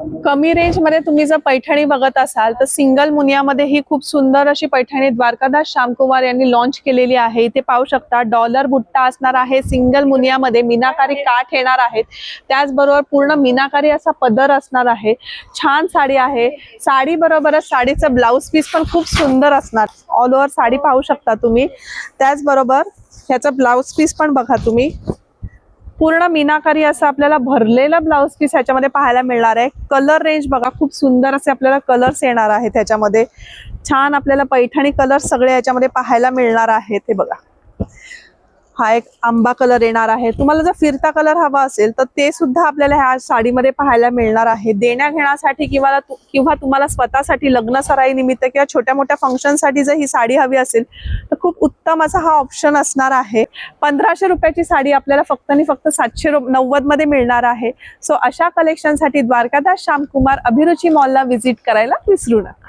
कमी रेंज मध्ये तुम्ही जर पैठणी बघत असाल तर सिंगल मुनियामध्ये ही खूप सुंदर अशी पैठणी द्वारकादास श्यामकुमार यांनी लॉन्च केलेली आहे। इथे पाहू शकता डॉलर बुट्टा असणार आहे, सिंगल मुनियामध्ये मीनाकारी काठ येणार आहेत, त्याचबरोबर पूर्ण मीनाकारी असा पदर असणार आहे। छान साडी आहे। साडी बरोबरच साडीचं ब्लाउज पीस पण खूप सुंदर असणार, ऑल ओव्हर साडी पाहू शकता तुम्ही। त्याचबरोबर ह्याचं ब्लाउज पीस पण बघा तुम्ही, पूर्ण मीनाकारी असं आपल्याला भरलेला ब्लाउज पीस ह्याच्यामध्ये पाहायला मिळणार आहे। कलर रेंज बघा, खूप सुंदर असे आपल्याला कलर्स येणार आहेत त्याच्यामध्ये। छान आपल्याला पैठणी कलर सगळे याच्यामध्ये पाहायला मिळणार आहेत। हे बघा, हा एक आंबा कलर येणार आहे। तुम्हाला जर फिरता कलर हवा असेल तर ते सुद्धा आपल्याला ह्या साडीमध्ये पाहायला मिळणार आहे। देण्या घेण्यासाठी किंवा तुम्हाला स्वतःसाठी लग्न सराई निमित्त किंवा छोट्या मोठ्या फंक्शन साठी जर ही साडी हवी असेल तर खूप उत्तम असा हा ऑप्शन असणार आहे। 1500 रुपयाची साडी आपल्याला फक्त आणि फक्त 790 मध्ये मिळणार आहे। सो अशा कलेक्शन साठी द्वारकादास श्यामकुमार अभिरुची मॉलला व्हिजिट करायला विसरू नका।